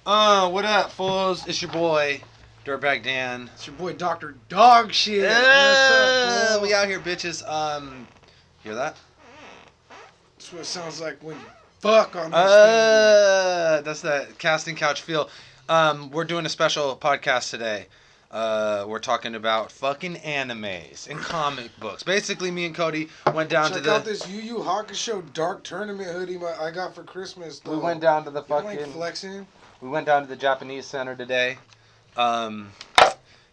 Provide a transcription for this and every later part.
What up, fools? It's your boy, Dirtbag Dan. It's your boy, Dr. Dog Shit. What's up, fool? We out here, bitches. Hear that? That's what it sounds like when you fuck on this That's that casting couch feel. We're doing a special podcast today. We're talking about fucking animes and comic books. Basically, me and Cody went down Check to out this Yu Yu Hakusho Dark Tournament hoodie I got for Christmas. Though. We went down to the You like flexing? We went down to the Japanese Center today, and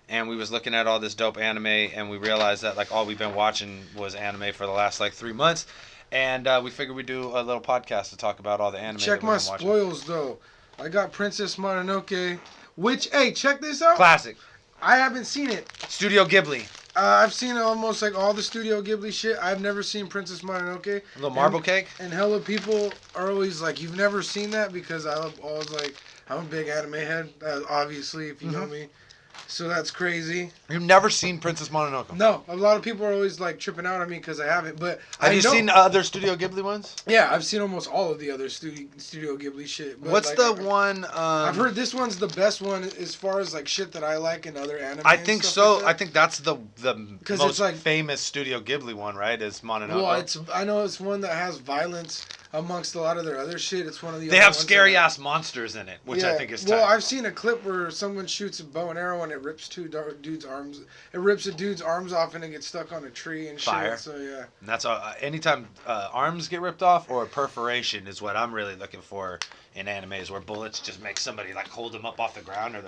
we was looking at all this dope anime, and we realized that like all we've been watching was anime for the last like 3 months, and we figured we'd do a little podcast to talk about all the anime. Check my spoils though. I got Princess Mononoke, which check this out. Classic. I haven't seen it. Studio Ghibli. I've seen almost like all the Studio Ghibli shit. I've never seen Princess Mononoke. A little marble cake. And hella people are always like, you've never seen that? Because I always like, I'm a big anime head, obviously, if you know me. So that's crazy. You've never seen Princess Mononoke? No. A lot of people are always like tripping out on me because I haven't. But have you seen other Studio Ghibli ones? Yeah, I've seen almost all of the other Studio Ghibli shit. But what's the one? I've heard this one's the best one as far as like shit that I like in other anime. I think so. Like that. I think that's the most it's like, famous Studio Ghibli one, right? Is Mononoke. Well, I know it's one that has violence amongst a lot of their other shit. It's one of the. They have scary ass monsters in it, which I think is tight. Well, I've seen a clip where someone shoots a bow and arrow and it rips dude's arms. It rips a dude's arms off and it gets stuck on a tree and Fire. shit. So yeah. And that's anytime arms get ripped off or a perforation is what I'm really looking for in animes, where bullets just make somebody like hold them up off the ground or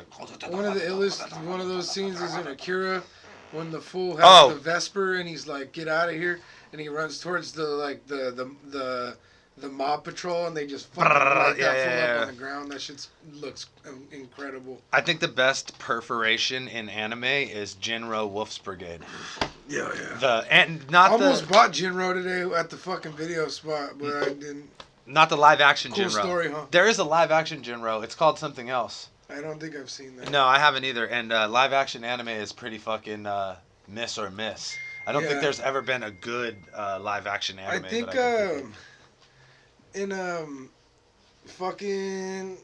one of the illest. One of those scenes is in Akira when the fool has the Vesper and he's like, "Get out of here!" and he runs towards the mob patrol and they just fucking light that fool up on the ground. That shit looks incredible. I think the best perforation in anime is Jinro Wolf's Brigade. Yeah. I almost bought Jinro today at the fucking video spot, but I didn't. Not the live action cool Jinro. Story, huh? There is a live action Jinro. It's called something else. I don't think I've seen that. No, I haven't either. And live action anime is pretty fucking miss or miss. I don't think there's ever been a good live action anime. I think in fucking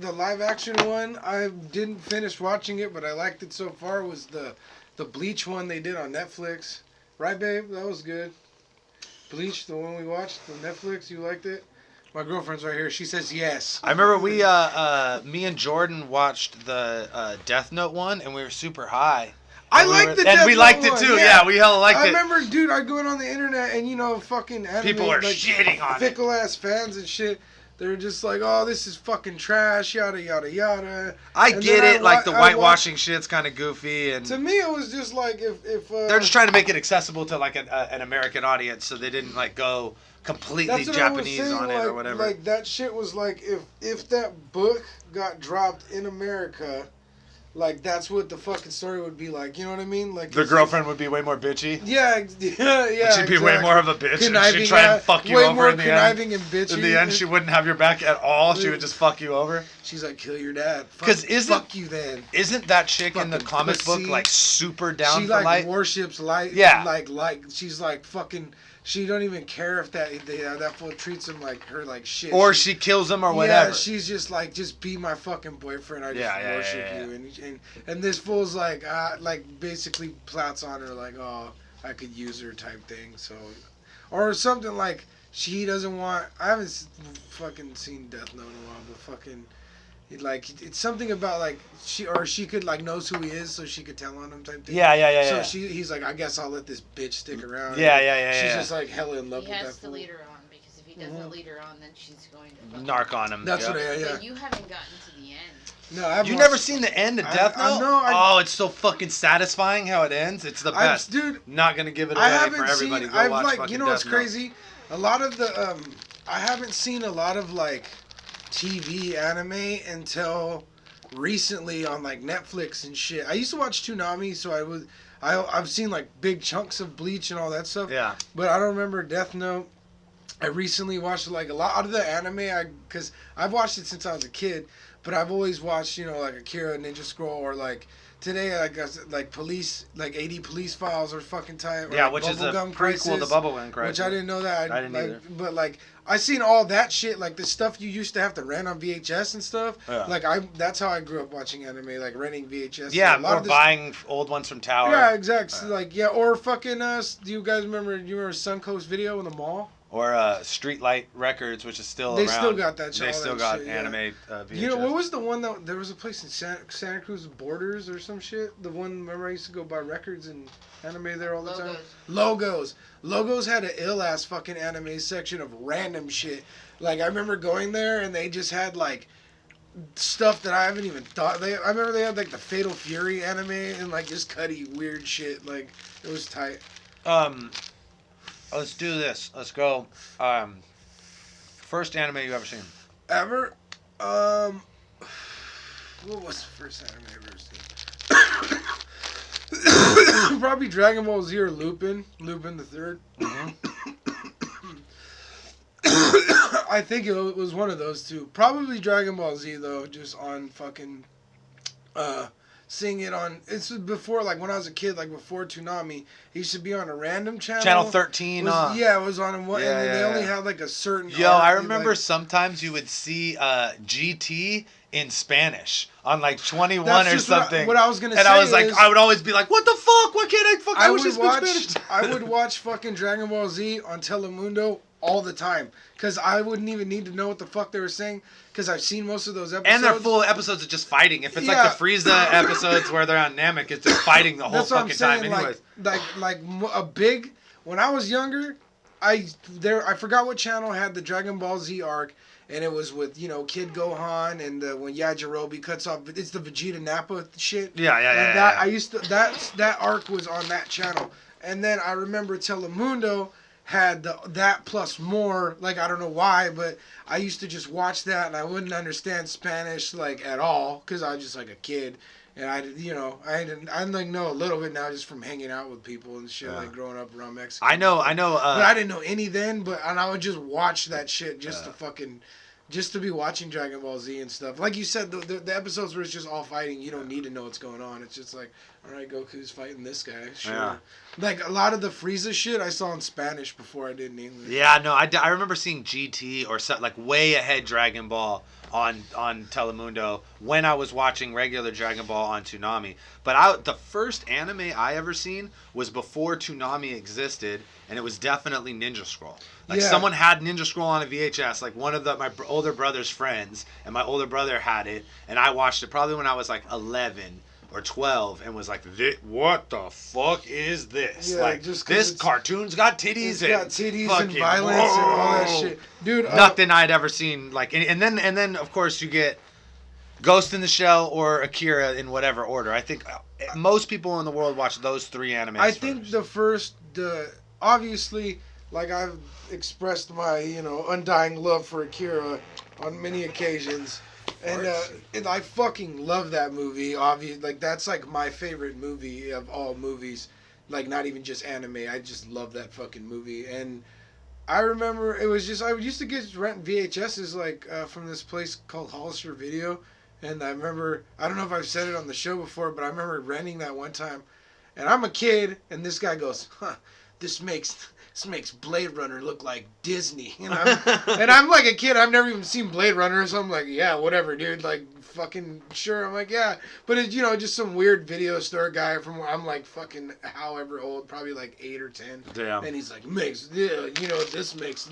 the live action one, I didn't finish watching it, but I liked it so far. Was the Bleach one they did on Netflix, right, babe? That was good. Bleach, the one we watched on Netflix. You liked it? My girlfriend's right here. She says yes. I remember me and Jordan watched the Death Note one, and we were super high. I liked the Death Note and we liked it too. Yeah, we hella liked it. I remember, dude. I go on the internet and fucking anime, people are like, shitting on fickle ass fans and shit. They're just like, oh, this is fucking trash, yada yada yada. I get it. Like the whitewashing shit's kind of goofy, and to me it was just like if they're just trying to make it accessible to like an American audience, so they didn't like go completely Japanese on it or whatever. Like that shit was like if that book got dropped in America. Like, that's what the fucking story would be like. You know what I mean? Like the girlfriend would be way more bitchy? Yeah. She'd be way more of a bitch. And she'd try and fuck you over in the end. And bitchy. In the end, she wouldn't have your back at all. She would just fuck you over. She's like, kill your dad. Fuck you then. Isn't that chick in the comic book, like, super down for light? She, worships light. Yeah. Like, she's like fucking... She don't even care if that fool treats him like her like shit. Or she kills him or whatever. Yeah, she's just like, just be my fucking boyfriend. I just worship you. And this fool's like basically plots on her like, oh, I could use her type thing. So, or something like she doesn't want. I haven't fucking seen Death Note in a while, but fucking. Like it's something about like she could like knows who he is, so she could tell on him type thing. Yeah. So he's like, I guess I'll let this bitch stick around. Yeah. She's just like hella in love with that. He has to lead her on because if he doesn't lead her on, then she's going to narc on him. That's what. Yeah. But you haven't gotten to the end. No, You've never seen the end of Death Note? No. It's so fucking satisfying how it ends. It's the best, dude. Not gonna give it away for everybody. Go watch fucking you know what's crazy? A lot of the I haven't seen a lot of like TV anime until recently on like Netflix and shit. I used to watch Toonami, so I've seen like big chunks of Bleach and all that stuff. Yeah. But I don't remember Death Note. I recently watched like a lot of the anime because I've watched it since I was a kid, but I've always watched like Akira, Ninja Scroll, or like today I guess like Police, like 80 Police Files or fucking time. Yeah, which is a prequel to Bubblegum Crisis. Which I didn't know that. I didn't either. But like I seen all that shit, like the stuff you used to have to rent on VHS and stuff. Yeah. Like that's how I grew up watching anime, like renting VHS. Yeah, so or buying old ones from Tower. Yeah, exactly. Like or fucking do you guys remember? Do you remember Suncoast Video in the mall? Or Streetlight Records, which is still They around. still got that. They still got shit, anime VHS. You know what was the one that there was a place in Santa Cruz Borders or some shit? The one remember I used to go buy records and anime there all the time. Logos had an ill ass fucking anime section of random shit. Like I remember going there and they just had like stuff that I haven't even thought. I remember they had like the Fatal Fury anime and like just cutty weird shit. Like it was tight. Let's do this. Let's go. First anime you ever seen? Ever? What was the first anime I ever seen? Probably Dragon Ball Z or Lupin the Third. I think it was one of those two. Probably Dragon Ball Z though, just on fucking seeing it on. It's before, like when I was a kid, like before Toonami, it used to be on a random channel. Channel 13. Yeah, it was on one, and they only had like a certain. Yo, I remember sometimes you would see GT in Spanish on like 21 or something. What I was gonna say, and I was like, I would always be like, what the fuck? Why can't I fuck? I wish I spoke Spanish. I would watch fucking Dragon Ball Z on Telemundo all the time because I wouldn't even need to know what the fuck they were saying because I've seen most of those episodes. And they're full of episodes of just fighting. If it's like the Frieza episodes where they're on Namek, it's just fighting the whole fucking time anyways. Like a big, when I was younger, I forgot what channel had the Dragon Ball Z arc, and it was with, Kid Gohan and when Yajirobe cuts off, it's the Vegeta Nappa shit. Yeah. I used to, that arc was on that channel. And then I remember Telemundo had that plus more, like I don't know why, but I used to just watch that and I wouldn't understand Spanish like at all because I was just like a kid, and I like know a little bit now just from hanging out with people and shit, like growing up around Mexico. I know. But I didn't know any then, and I would just watch that shit just to be watching Dragon Ball Z and stuff. Like you said, the episodes where it's just all fighting, you don't need to know what's going on. It's just like, all right, Goku's fighting this guy. Sure. Yeah. Like, a lot of the Frieza shit I saw in Spanish before I did in English. Yeah, no, I remember seeing GT or something, like, way ahead Dragon Ball on Telemundo when I was watching regular Dragon Ball on Toonami. But the first anime I ever seen was before Toonami existed, and it was definitely Ninja Scroll. Like, someone had Ninja Scroll on a VHS, like one of my older brother's friends, and my older brother had it, and I watched it probably when I was like 11 or 12 and was like, what the fuck is this? Yeah, like, this cartoon's got titties and and violence and all that shit. Dude, nothing I'd ever seen. Like, and then of course you get Ghost in the Shell or Akira in whatever order. I think most people in the world watch those three animes I think obviously, like I've expressed my, undying love for Akira on many occasions. And I fucking love that movie. Obviously, like that's like my favorite movie of all movies. Like not even just anime. I just love that fucking movie. And I remember it was just I used to rent VHSs like from this place called Hollister Video. And I remember, I don't know if I've said it on the show before, but I remember renting that one time. And I'm a kid, and this guy goes, this makes Blade Runner look like Disney. And I'm like a kid. I've never even seen Blade Runner, so I'm like, yeah, whatever, dude. Like, fucking sure. I'm like, yeah. But it's, just some weird video store guy from where I'm like fucking however old, probably like 8 or 10. Damn. And he's like, this makes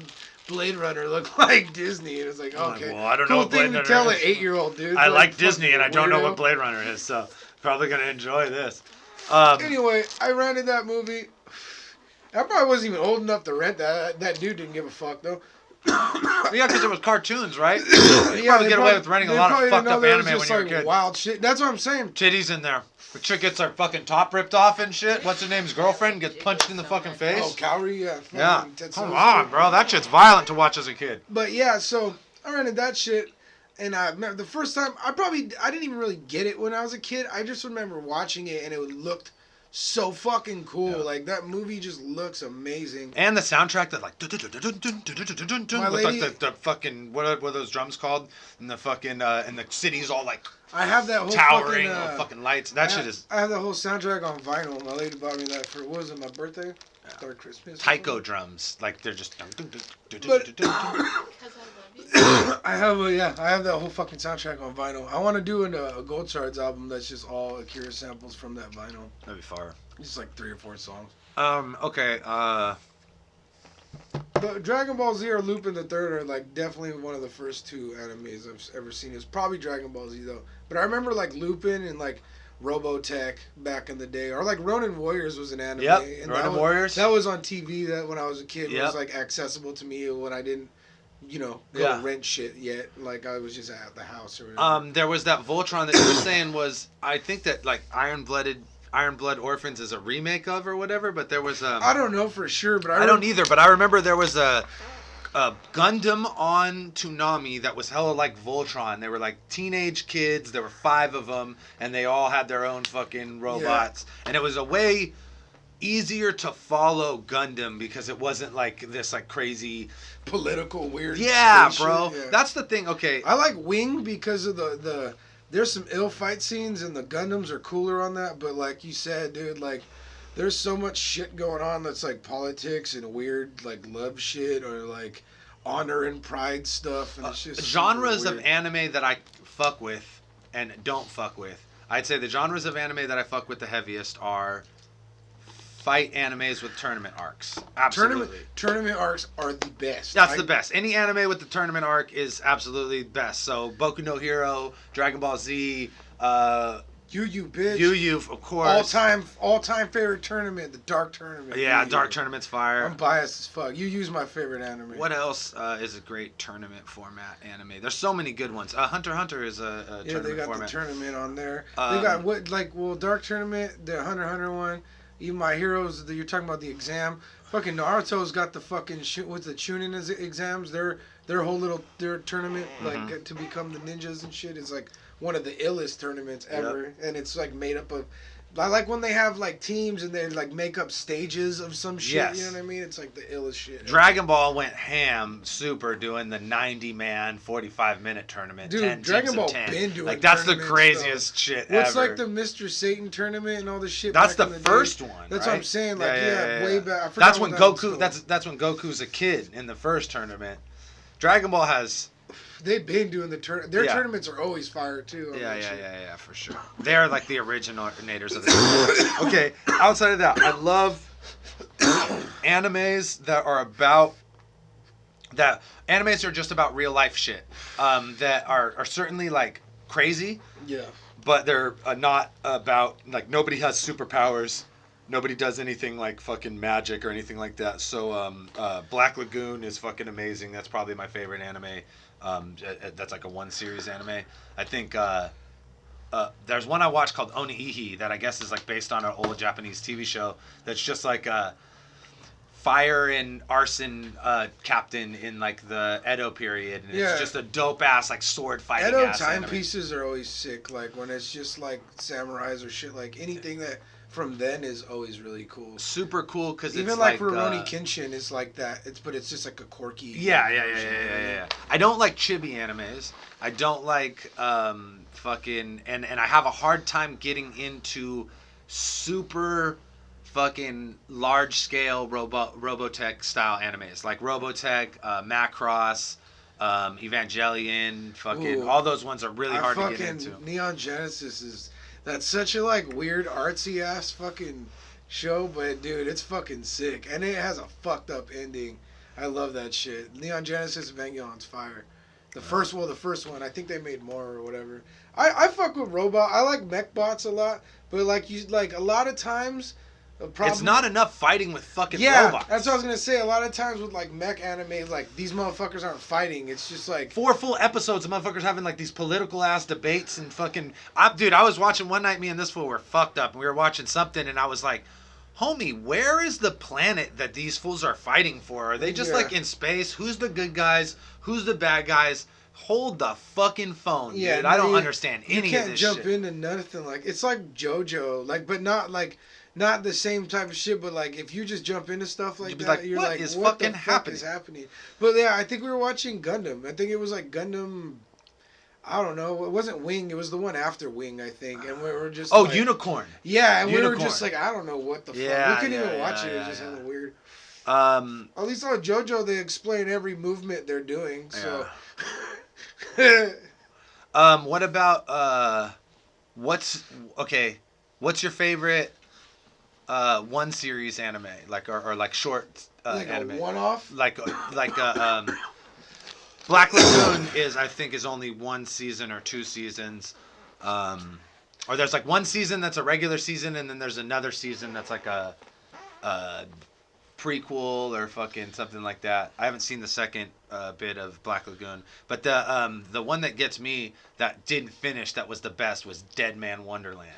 Blade Runner look like Disney. And it's like, okay. Well, I don't know what Blade Runner is. Tell an 8-year-old dude. I like Disney, and I don't know what Blade Runner is, so probably going to enjoy this. Anyway, I rented that movie. I probably wasn't even old enough to rent that. That dude didn't give a fuck, though. Yeah, because it was cartoons, right? You probably get away with renting a lot of fucked up anime when you're a kid. Wild shit. That's what I'm saying. Titties in there. The chick gets her fucking top ripped off and shit. What's her name's girlfriend gets punched in the fucking face. Oh, Cowrie, yeah. Yeah. Come on, bro. That shit's violent to watch as a kid. But yeah, so I rented that shit. And I remember the first time, I didn't even really get it when I was a kid. I just remember watching it and it looked so fucking cool. Yeah. Like that movie just looks amazing. And the soundtrack that like with like the fucking what are those drums called? And the fucking and the city's all like I have that whole towering fucking lights. That shit is. I have the whole soundtrack on vinyl. My lady bought me that for what was it, my birthday? Or Christmas. Taiko drums, like they're just. I have that whole fucking soundtrack on vinyl. I want to do a Gold Shards album that's just all Akira samples from that vinyl. That'd be far. Just like 3 or 4 songs. Okay. But Dragon Ball Z or Lupin the Third are like definitely one of the first 2 animes I've ever seen. It's probably Dragon Ball Z though. But I remember like Lupin and like Robotech back in the day, or like Ronin Warriors was an anime. Yep, and Ronin Warriors. That was on TV. That when I was a kid Yep. was like accessible to me when I didn't, go to rent shit yet. Like I was just at the house or whatever. There was that Voltron that you were saying was, I think that like Iron Blood Orphans is a remake of or whatever, but there was I don't know for sure, but I don't either, but I remember there was a Gundam on Toonami that was hella like Voltron. They were like teenage kids. There were 5 of them, and they all had their own fucking robots. Yeah. And it was a way easier to follow Gundam because it wasn't like this like crazy political weird. Yeah, bro. Yeah. That's the thing. Okay. I like Wing because of the there's some ill fight scenes and the Gundams are cooler on that. But like you said, dude, like. There's so much shit going on that's like politics and weird like love shit or like honor and pride stuff and it's just genres of anime that I fuck with and don't fuck with. I'd say the genres of anime that I fuck with the heaviest are fight animes with tournament arcs. Absolutely. Tournament arcs are the best. That's the best. Any anime with the tournament arc is absolutely best. So Boku no Hero, Dragon Ball Z, Yu bitch. Yu, of course. All time favorite tournament, the Dark Tournament. Yeah, Dark Tournament's fire. I'm biased as fuck. Yu's my favorite anime. What else is a great tournament format anime? There's so many good ones. Hunter x Hunter is a tournament format. Yeah, they got the tournament on there. They got Dark Tournament, the Hunter x Hunter one. Even My Heroes, you're talking about the exam. Fucking Naruto's got the fucking with the Chunin exams. Their whole tournament like to become the ninjas and shit is like one of the illest tournaments ever, and it's like made up of. I like when they have like teams and they like make up stages of some shit. Yes. You know what I mean? It's like the illest shit. Dragon Ball went ham, super doing the 90-man, 45-minute tournament. Dude, 10 Dragon Ball teams of 10. been doing like that's the craziest shit ever. What's like the Mr. Satan tournament and all this shit? That's the first one. That's right? what I'm saying. Like way back. That's when Goku. That's when Goku's a kid in the first tournament. Dragon Ball has. They've been doing the tournament. Their tournaments are always fire too. Yeah, for sure. They're like the originators of the tournament. Okay, outside of that, I love animes that are about that. Animes are just about real life shit. That are certainly like crazy. Yeah. But they're not about like nobody has superpowers. Nobody does anything like fucking magic or anything like that. So Black Lagoon is fucking amazing. That's probably my favorite anime. That's like a 1-series anime. I think there's one I watched called Oniihi that I guess is like based on an old Japanese TV show that's just like a fire and arson captain in like the Edo period, and it's just a dope ass like sword fighting. Edo timepieces are always sick. Like when it's just like samurais or shit. Like anything that from then is always really cool. Super cool because even it's like Rurouni Kenshin is like that. But it's just like a quirky. Yeah. I don't like chibi animes. I don't like fucking and I have a hard time getting into super fucking large scale Robotech style animes like Robotech, Macross, Evangelion, fucking all those ones are really hard to get into. Neon Genesis is. That's such a like weird artsy ass fucking show, but dude, it's fucking sick, and it has a fucked up ending. I love that shit. Neon Genesis Evangelion's fire. The first one. I think they made more or whatever. I fuck with robot. I like mech bots a lot, but like a lot of times. It's not enough fighting with fucking robots. That's what I was gonna say. A lot of times with like mech anime, like these motherfuckers aren't fighting. It's just like 4 full episodes of motherfuckers having like these political ass debates and fucking. Dude, I was watching one night. Me and this fool were fucked up, and we were watching something, and I was like, "Homie, where is the planet that these fools are fighting for? Are they just like in space? Who's the good guys? Who's the bad guys?" Hold the fucking phone, dude. I don't understand any of this shit. You can't jump into nothing. Like it's like JoJo, like but not like. not the same type of shit, but like if you just jump into stuff like that, like, you're what like, is what fucking the fuck is happening? But yeah, I think we were watching Gundam. I think it was like Gundam. I don't know. It wasn't Wing. It was the one after Wing, I think. And we were just like, Unicorn. Yeah, and Unicorn. we were just like, I don't know what the fuck. We couldn't even watch it. It was just hella weird. At least on JoJo, they explain every movement they're doing. So. What about what's your favorite one series anime or like short like anime? A one-off? Like Black Lagoon is only one season or two seasons. Or there's like one season that's a regular season, and then there's another season that's like a prequel or fucking something like that. I haven't seen the second bit of Black Lagoon, but the one that gets me that didn't finish that was the best was Dead Man Wonderland.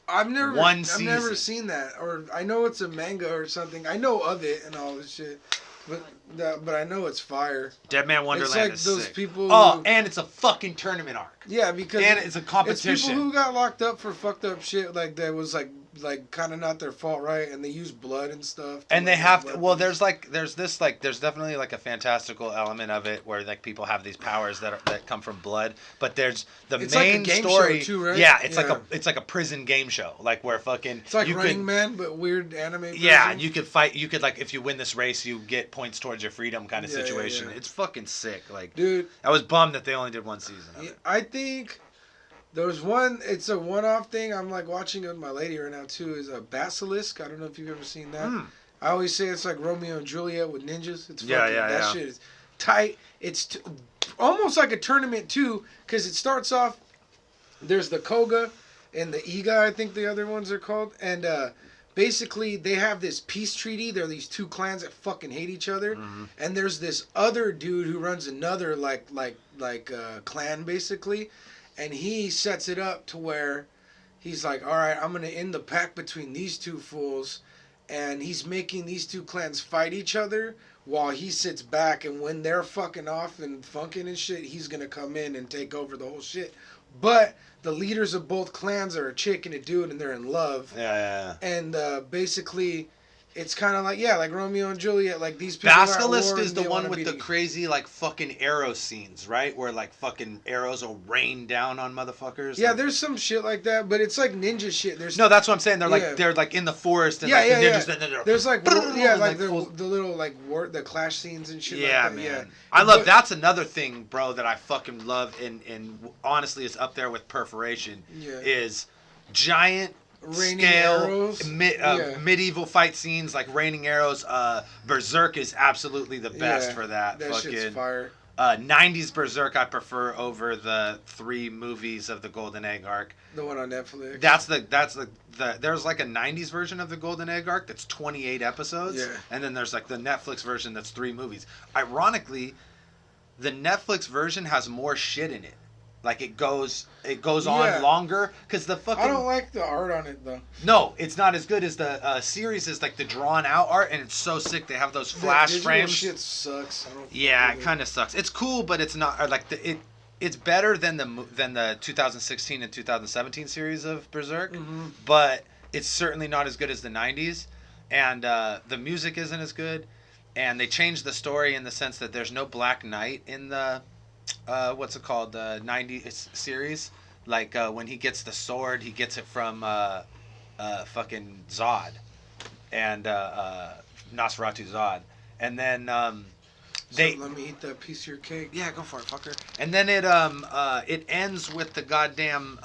I've never seen that, or I know it's a manga or something. I know of it and all this shit, but I know it's fire. Dead Man Wonderland is those sick. People. Oh, and it's a fucking tournament arc. Yeah, because it's a competition. It's people who got locked up for fucked up shit, like that was like kind of not their fault, right? And they use blood and stuff. And they have to. Well, there's definitely like a fantastical element of it where like people have these powers that come from blood. But there's it's main like a game story show too, right? Yeah, it's like a prison game show, like where fucking it's like Running Man, but weird anime version. Yeah, you could fight. You could like if you win this race, you get points towards your freedom kind of situation. Yeah. It's fucking sick. Like, dude, I was bummed that they only did one season of it. I think. There's one, it's a one-off thing. I'm like watching it with my lady right now too. Is a Basilisk. I don't know if you've ever seen that. I always say it's like Romeo and Juliet with ninjas. It's fucking, that shit is tight. It's almost like a tournament too, because it starts off. There's the Koga and the Iga, I think the other ones are called, and basically they have this peace treaty. They're these two clans that fucking hate each other, and there's this other dude who runs another like clan basically. And he sets it up to where he's like, all right, I'm going to end the pact between these two fools. And he's making these two clans fight each other while he sits back. And when they're fucking off and funking and shit, he's going to come in and take over the whole shit. But the leaders of both clans are a chick and a dude, and they're in love. Yeah. And basically... It's kind of like, like Romeo and Juliet, like these people Basilisk is the one with the crazy, like, fucking arrow scenes, right? Where, like, fucking arrows will rain down on motherfuckers. Yeah, there's some shit like that, but it's like ninja shit. No, that's what I'm saying. They're like in the forest and the ninjas. There's like, the little, like, the clash scenes and shit like that. Man. Yeah, I love, that's another thing, bro, that I fucking love, and honestly is up there with Perforation, is giant... Raining scale arrows. Medieval fight scenes like raining arrows. Berserk is absolutely the best for that. That shit's fire. 90s Berserk I prefer over the 3 movies of the Golden Egg arc. The one on Netflix. That's the there's like a 90s version of the Golden Egg arc that's 28 episodes. Yeah. And then there's like the Netflix version that's 3 movies. Ironically, the Netflix version has more shit in it. Like it goes on longer because the fucking. I don't like the art on it though. No, it's not as good as the series is like the drawn out art, and it's so sick. They have those flash frames. Shit sucks. It kind of sucks. It's cool, but it's not like It's better than the 2016 and 2017 series of Berserk, but it's certainly not as good as the 90s, and the music isn't as good, and they changed the story in the sense that there's no Black Knight in the. What's it called? The 90s series. Like, when he gets the sword, he gets it from, fucking Zod. And, Nosferatu Zod. And then, let me eat that piece of your cake. Yeah, go for it, fucker. And then it ends with the goddamn,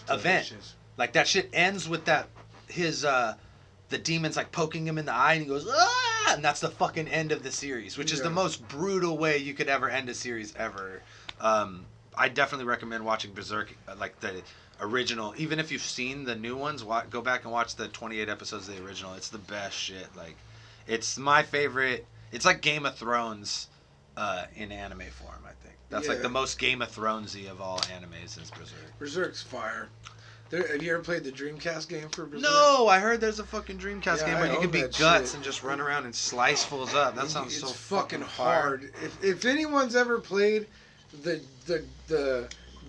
event. Like, that shit ends with the demon's like poking him in the eye and he goes, ah! And that's the fucking end of the series, which is the most brutal way you could ever end a series ever. I definitely recommend watching Berserk, like the original. Even if you've seen the new ones, go back and watch the 28 episodes of the original. It's the best shit. Like, it's my favorite. It's like Game of Thrones in anime form, I think. That's like the most Game of Thronesy of all animes is Berserk. Berserk's fire. Have you ever played the Dreamcast game for Berserk? No, I heard there's a fuking Dreamcast game where you can be Guts and just run around and slice fools up. That sounds so fucking hard. If anyone's ever played the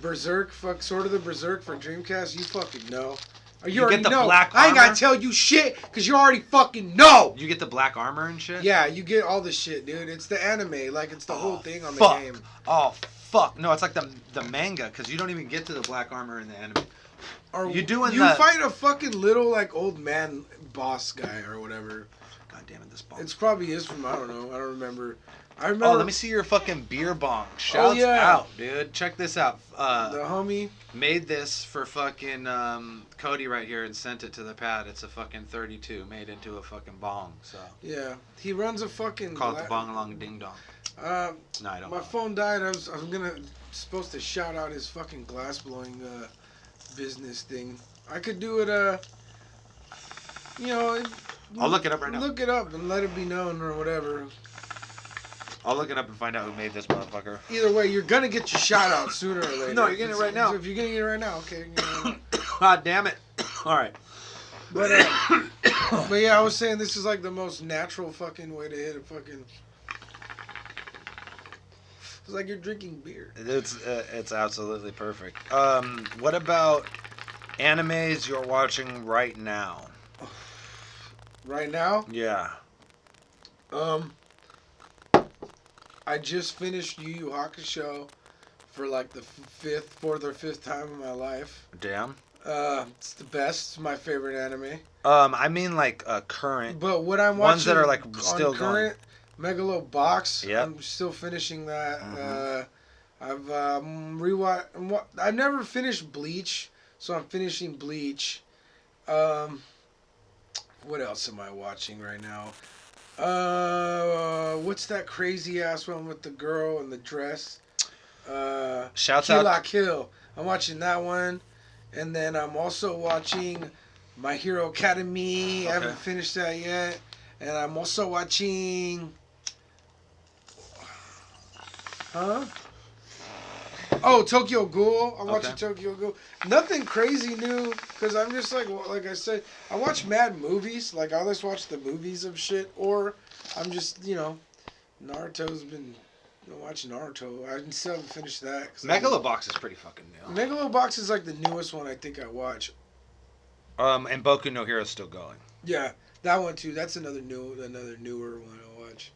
Berserk, the Berserk for Dreamcast, you fucking know. You already get the know. black I ain't gotta armor? tell you shit, because you already fucking know. You get the black armor and shit? Yeah, you get all the shit, dude. It's the anime. Like, it's the whole thing on fuck. the game. Oh, fuck. No, it's like the manga, because you don't even get to the black armor in the anime. Or You doing you the... fight a fucking little, like, old man boss guy or whatever. God damn it, this bong. It's probably is from, I don't know. I don't remember. I remember. Oh, let me see your fucking beer bong. Shouts yeah. out, dude. Check this out. The homie made this for fucking Cody right here and sent it to the pad. It's a fucking 32 made into a fucking bong. So yeah, he runs a fucking. Call it the bong along ding dong. No, I don't. My phone died. I was supposed to shout out his fucking glass blowing business thing. I could do it. You know. I'll look it up right now. Look it up and let it be known or whatever. I'll look it up and find out who made this motherfucker. Either way, you're gonna get your shout out sooner or later. No, you're getting it right now. If you're getting it right now, okay. God damn it. All right. But yeah, I was saying this is like the most natural fucking way to hit a fucking. It's like you're drinking beer. It's absolutely perfect. What about animes you're watching right now? Right now? Yeah. I just finished Yu Yu Hakusho for like the fourth or fifth time in my life. Damn. It's the best. It's my favorite anime. I mean like current. But what I'm watching ones that are like still current, Megalobox. Yep. I'm still finishing that. Mm-hmm. I've never finished Bleach, so I'm finishing Bleach. What else am I watching right now? What's that crazy ass one with the girl and the dress? Shouts Kill out. La Kill. I'm watching that one, and then I'm also watching My Hero Academy. I haven't finished that yet, and I'm also watching. Oh, Tokyo Ghoul. I'm watching Tokyo Ghoul. Nothing crazy new, because I'm just like I said, I watch mad movies. Like, I always watch the movies of shit, or I'm just, Naruto's been watching Naruto. I still haven't finished that. Megalobox is pretty fucking new. Megalobox is like the newest one I think I watch. And Boku no Hero is still going. Yeah, that one too. That's another newer one I watch.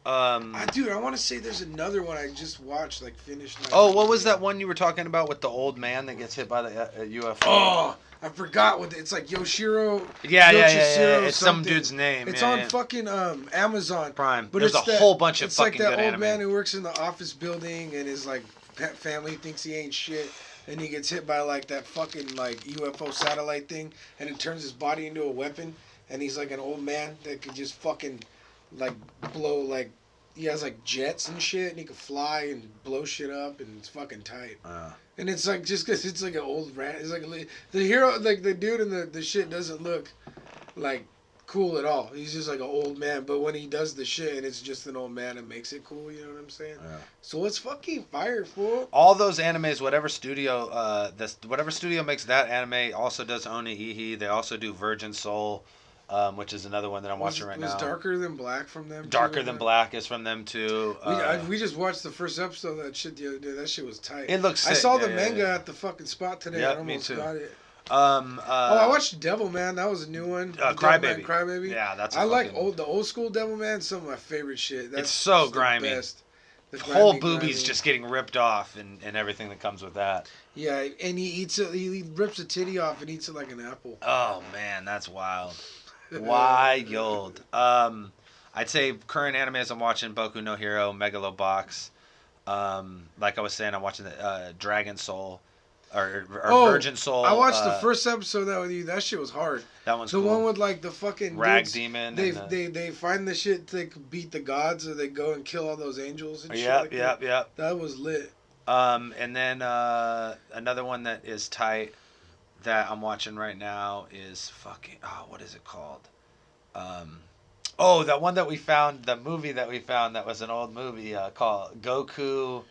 Dude, I want to say there's another one I just watched, like finished. What was that one you were talking about with the old man that gets hit by the UFO? Oh, I forgot what it's like. Yoshiro. Yeah. something. It's some dude's name. It's on fucking Amazon Prime. But there's it's a whole bunch of it's fucking like that good old anime. man who works in the office building and his like family thinks he ain't shit, and he gets hit by like that fucking like UFO satellite thing, and it turns his body into a weapon, and he's like an old man that could just fucking like blow like. He has like jets and shit, and he can fly and blow shit up, and it's fucking tight. And it's like just because it's like an old rat. It's like the hero, like the dude in the shit doesn't look like cool at all. He's just like an old man. But when he does the shit, and it's just an old man, it makes it cool. You know what I'm saying? Yeah. So it's fucking fire, fool. All those animes, whatever studio makes that anime also does Onihiki. They also do Virgin Soul. Which is another one that I'm watching right now. Was Darker Than Black from them? Darker Than Black is from them too. We just watched the first episode of that shit the other day. That shit was tight. It looks sick. I saw the manga at the fucking spot today. Yep, I almost me too. got it. I watched Devilman. That was a new one. Crybaby. Crybaby. Yeah, that's. I like the old school Devilman. Some of my favorite shit. It's so grimy. The whole boobies just getting ripped off and everything that comes with that. Yeah, and he eats it. He rips a titty off and eats it like an apple. Oh man, that's wild. Wild. I'd say current animes I'm watching Boku no Hero, Megalobox. Like I was saying, I'm watching the Dragon Soul or Virgin Soul. I watched the first episode of that with you. That shit was hard. That one's the cool. one with like the fucking Rag dudes, Demon. They find the shit to beat the gods, or they go and kill all those angels and shit. Yep. That was lit. And then another one that is tight that I'm watching right now is fucking what is it called? That one that we found, the movie that we found that was an old movie called Goku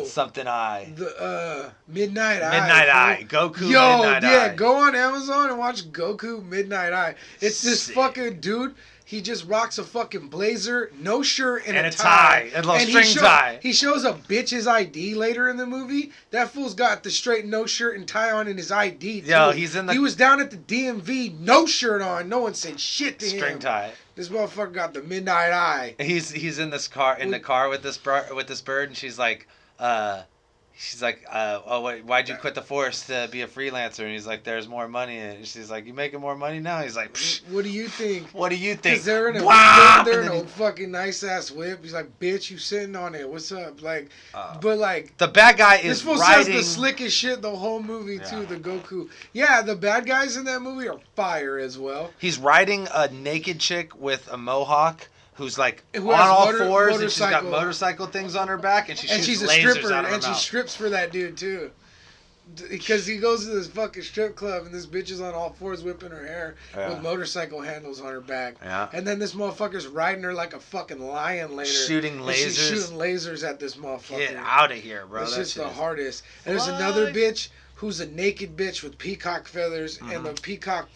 something Eye. The Midnight Eye. Midnight Eye. Goku Midnight Eye. Go on Amazon and watch Goku Midnight Eye. It's this fucking dude. he just rocks a fucking blazer, no shirt, and a tie. And a little string tie. He shows a bitch his ID later in the movie. That fool's got the straight no shirt and tie on in his ID, too. Yo, he was down at the DMV, no shirt on. No one said shit to him. String tie. This motherfucker got the midnight eye. He's in this car, the car with this bird, and she's like, why'd you quit the force to be a freelancer? And he's like, there's more money in it. And she's like, you making more money now? He's like, psh, what do you think? What do you think? Because they're in a fucking nice ass whip. He's like, bitch, you sitting on it. What's up? Like, but like the bad guy is this fool says the slickest shit the whole movie too. The Goku. Yeah, the bad guys in that movie are fire as well. He's riding a naked chick with a mohawk. Who's like on all fours and she's got motorcycle things on her back and she's a stripper and she strips for that dude too, because he goes to this fucking strip club and this bitch is on all fours whipping her hair with motorcycle handles on her back, and then this motherfucker's riding her like a fucking lion later, shooting lasers. She's shooting lasers at this motherfucker. Get out of here, bro. It's just the hardest. And there's another bitch who's a naked bitch with peacock feathers, and the peacock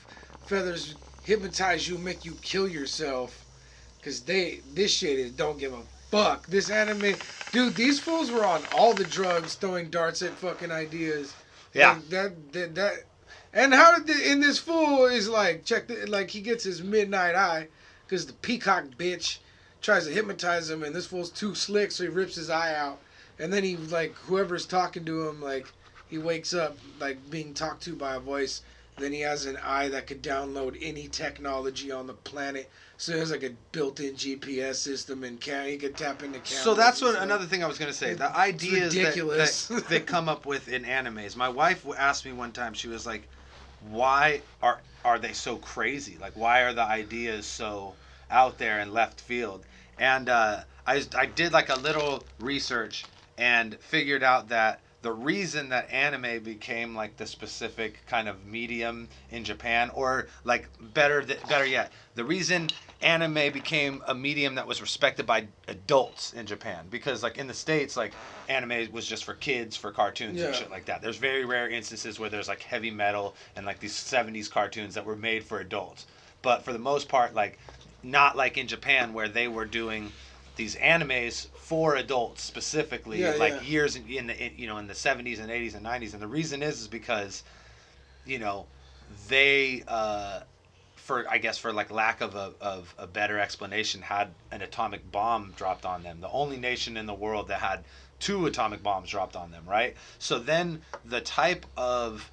feathers hypnotize you, make you kill yourself. Because this shit is don't give a fuck. This anime, dude, these fools were on all the drugs throwing darts at fucking ideas. Yeah. Like that. And how did in this fool is like, like he gets his midnight eye because the peacock bitch tries to hypnotize him and this fool's too slick so he rips his eye out. And then he, like, whoever's talking to him, like, he wakes up, like, being talked to by a voice. Then he has an eye that could download any technology on the planet. So he has like a built-in GPS system and he could tap into cameras. So that's another thing I was going to say. The ideas that they come up with in animes. My wife asked me one time, she was like, why are they so crazy? Like, why are the ideas so out there in left field? And I did like a little research and figured out that the reason that anime became like the specific kind of medium in Japan, or like better yet, the reason anime became a medium that was respected by adults in Japan, because like in the States, like anime was just for kids, for cartoons and shit like that. There's very rare instances where there's like heavy metal and like these 70s cartoons that were made for adults. But for the most part, like not like in Japan where they were doing these animes for adults specifically, years in the 70s and 80s and 90s, and the reason is because, they for like lack of a better explanation, had an atomic bomb dropped on them. The only nation in the world that had 2 atomic bombs dropped on them, right? So then the type of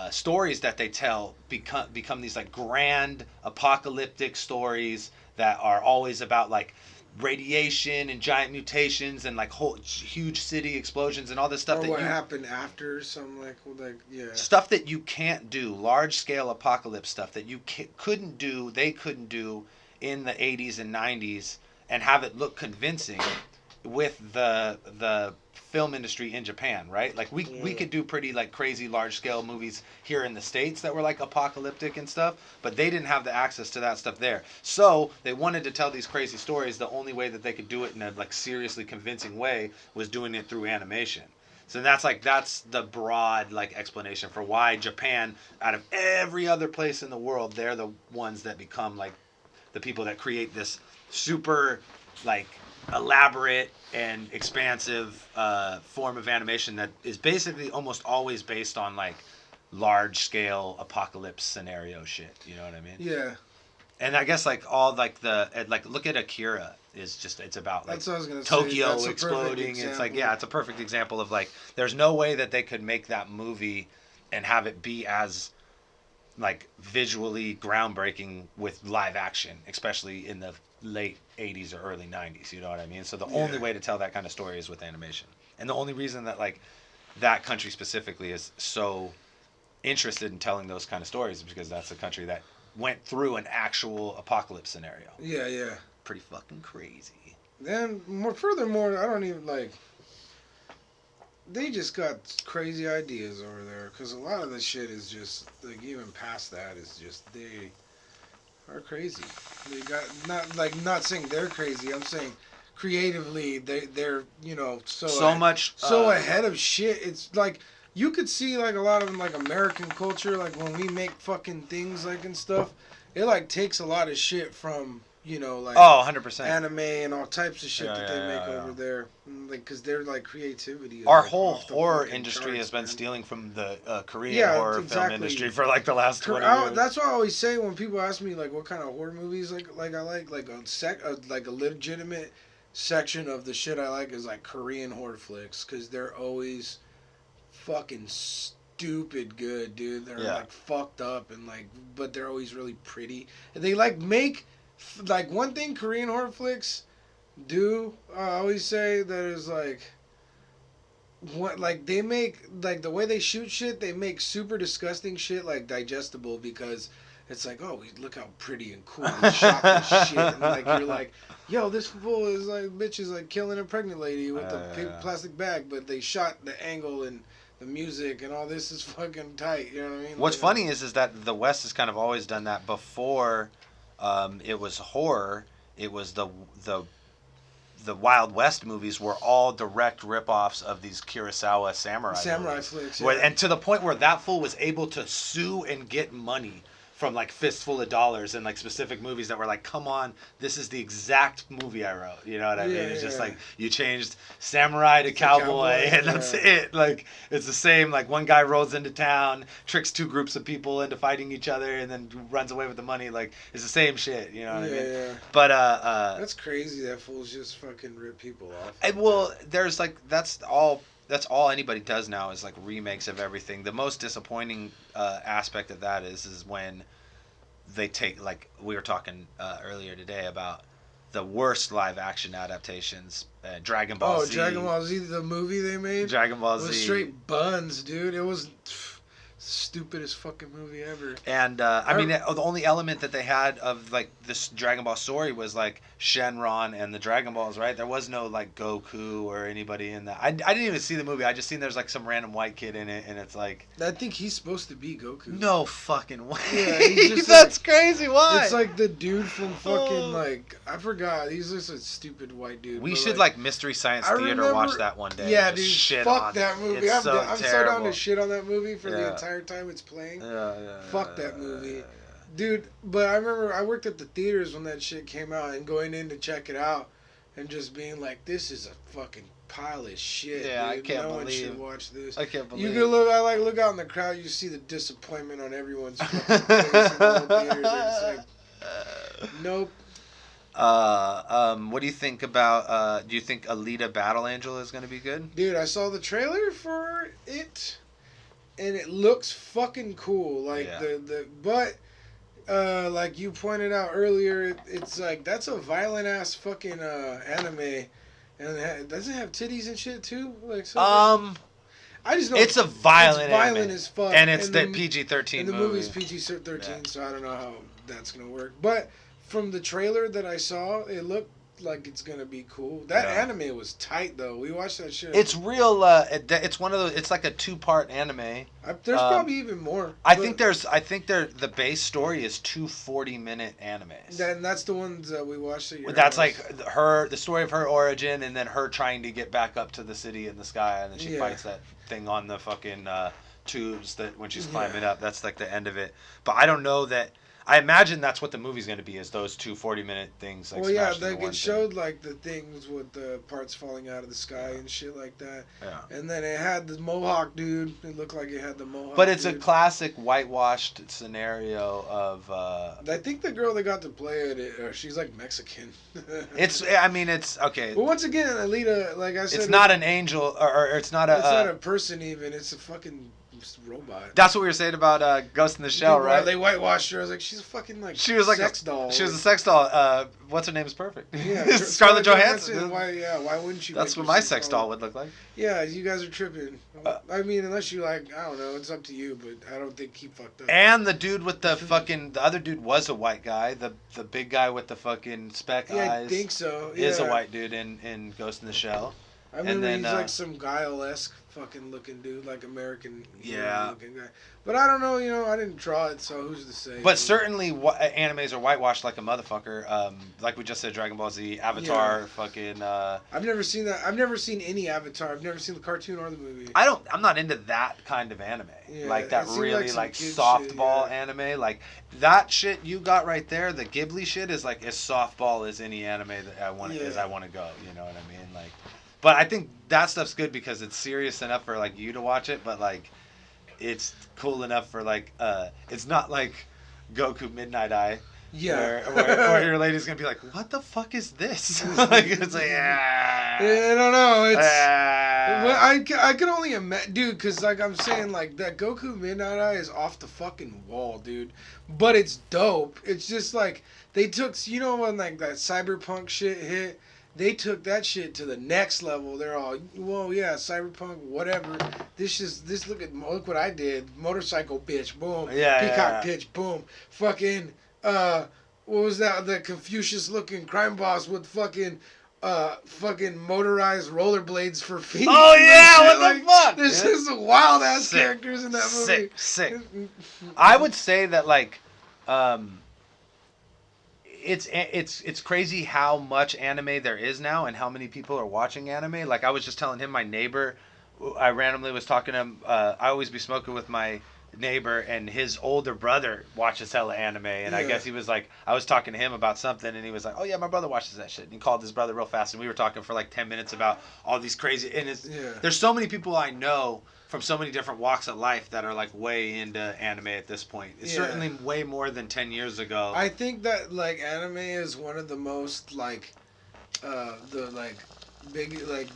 stories that they tell become these like grand apocalyptic stories that are always about like radiation and giant mutations and like whole huge city explosions and all this stuff. Or what happened after some stuff that you can't do, large scale apocalypse stuff that you couldn't do in the 80s and 90s and have it look convincing with the film industry in Japan, right? Like we could do pretty like crazy large scale movies here in the States that were like apocalyptic and stuff, but they didn't have the access to that stuff there. So they wanted to tell these crazy stories. The only way that they could do it in a like seriously convincing way was doing it through animation. So that's the broad like explanation for why Japan, out of every other place in the world, they're the ones that become like the people that create this super like elaborate and expansive form of animation that is basically almost always based on like large scale apocalypse scenario shit. You know what I mean? Yeah. And I guess like all like look at Akira is just, it's about like that's what I was gonna Tokyo say. exploding. It's like, yeah, it's a perfect example of like there's no way that they could make that movie and have it be as like visually groundbreaking with live action, especially in the late 80s or early 90s, you know what I mean? So the only way to tell that kind of story is with animation. And the only reason that like that country specifically is so interested in telling those kind of stories is because that's a country that went through an actual apocalypse scenario. Yeah. Pretty fucking crazy. Then furthermore, I don't even like, they just got crazy ideas over there, because a lot of the shit is just like, even past that is just, they are crazy. They got not saying they're crazy. I'm saying creatively they're so ahead of shit. It's like you could see like a lot of like American culture, like when we make fucking things like and stuff, it like takes a lot of shit from like 100%. anime and all types of shit that they make over there, like because they're like creativity. Our like, whole off the horror fucking industry charts, has been man. stealing from the Korean horror film industry for like the last 20 years. That's what I always say when people ask me like what kind of horror movies like I like a legitimate section of the shit I like is like Korean horror flicks because they're always fucking stupid good, dude. They're like fucked up and like, but they're always really pretty. And they like make like one thing Korean horror flicks do. I always say that is like what like they make like the way they shoot shit. They make super disgusting shit like digestible because it's like, oh, look how pretty and cool we shot this shit. And like you're like, yo, this fool is like bitch is like killing a pregnant lady with a plastic bag, but they shot the angle and the music and all this is fucking tight. You know what I mean? What's funny is that the West has kind of always done that. Before it was horror, it was the Wild West movies were all direct rip-offs of these Kurosawa samurai flicks. Yeah. And to the point where that fool was able to sue and get money from like Fistful of Dollars and like specific movies that were like, come on, this is the exact movie I wrote. You know what I mean? It's just like you changed samurai to cowboy and that's it. Like it's the same. Like one guy rolls into town, tricks two groups of people into fighting each other, and then runs away with the money. Like it's the same shit. You know what I mean? Yeah. But that's crazy. That fools just fucking rip people off. Well, there's like that's all anybody does now is like remakes of everything. The most disappointing aspect of that is when they take, like we were talking earlier today about the worst live action adaptations. Dragon Ball Z. Dragon Ball Z, the movie they made. Dragon Ball Z. It was straight buns, dude. It was stupidest fucking movie ever. And I mean, the only element that they had of like this Dragon Ball story was like Shenron and the Dragon Balls, right? There was no like Goku or anybody in that. I didn't even see the movie. I just seen there's like some random white kid in it, and it's like. I think he's supposed to be Goku. No fucking way. Yeah, he's just that's crazy. Why? It's like the dude from fucking like I forgot. He's just a stupid white dude. We should like Mystery Science Theater watch that one day. Yeah, dude. Shit fuck that movie. I'm so down to shit on that movie for the entire time it's playing. Fuck that movie. Dude, but I remember I worked at the theaters when that shit came out and going in to check it out and just being like, this is a fucking pile of shit. Yeah, dude. I can't no believe. one should watch this. I can't believe. You can look out in the crowd, you see the disappointment on everyone's fucking face in the whole theater. They're just like, nope. What do you think about? Do you think Alita Battle Angel is gonna be good? Dude, I saw the trailer for it, and it looks fucking cool. Like but like you pointed out earlier, it's like that's a violent ass fucking anime, and does it have titties and shit too? Like I just know it's a violent anime. As fuck, and it's the PG-13 and the movie's PG-13, so I don't know how that's gonna work. But from the trailer that I saw, it looked like it's gonna be cool. That anime was tight though. We watched that shit. It's real. It's one of those. It's like a 2-part anime. There's probably even more. I think the base story is 2 40-minute animes. And that's the ones that we watched. That's like the story of her origin, and then her trying to get back up to the city in the sky, and then she fights that thing on the fucking tubes that when she's climbing up. That's like the end of it. But I don't know that. I imagine that's what the movie's going to be, is those 2 40-minute things. Like, it showed like the things with the parts falling out of the sky and shit like that. Yeah. And then it had the Mohawk dude. It looked like it had the Mohawk. But it's a classic whitewashed scenario of. I think the girl that got to play it, she's like Mexican. It's okay. But once again, Alita, like I said, it's not an angel, or it's not a. It's not a person even. It's a fucking robot. That's what we were saying about Ghost in the Shell, right? They whitewashed her. I was like, she's a fucking she was like sex doll. She was a sex doll. What's her name is perfect. Yeah, Scarlett Johansson. Why wouldn't you? That's what my sex doll would look like. Yeah, you guys are tripping. I mean, unless you like, I don't know. It's up to you, but I don't think he fucked up. And the dude with the other dude was a white guy. The big guy with the fucking speck eyes. I think so. Yeah. Is a white dude in Ghost in the Shell. I remember then, he's like some Guile-esque fucking looking dude, like American Yeah. looking guy. But I don't know, I didn't draw it, so who's to say? But certainly, animes are whitewashed like a motherfucker. Like we just said, Dragon Ball Z, Avatar, fucking. I've never seen that. I've never seen any Avatar. I've never seen the cartoon or the movie. I'm not into that kind of anime. Yeah, like that it seemed really like like some kid softball shit, yeah. anime. Like that shit you got right there. The Ghibli shit is like as softball as any anime that I want as I want to go. You know what I mean? Like, but I think that stuff's good because it's serious enough for like you to watch it, but like. It's cool enough for like it's not like Goku Midnight Eye. Yeah. Where your lady's gonna be like, what the fuck is this? Like it's like I don't know. It's well, I can only imagine, dude, because like I'm saying, like that Goku Midnight Eye is off the fucking wall, dude. But it's dope. It's just like they took, when like that cyberpunk shit hit. They took that shit to the next level. They're all, well, yeah, cyberpunk, whatever. Look what I did. Motorcycle bitch, boom. Peacock bitch, boom. Fucking, what was that? The Confucius looking crime boss with fucking motorized rollerblades for feet. Oh yeah, what the fuck? There's just wild ass characters in that movie. Sick. I would say that like, it's crazy how much anime there is now and how many people are watching anime. Like I was just telling him, my neighbor, I randomly was talking to him. I always be smoking with my neighbor, and his older brother watches hella anime, and I guess he was like, I was talking to him about something, and he was like, oh yeah, my brother watches that shit, and he called his brother real fast, and we were talking for like 10 minutes about all these crazy, and there's so many people I know from so many different walks of life that are like way into anime at this point. It's certainly way more than 10 years ago. I think that like anime is one of the most like the like big like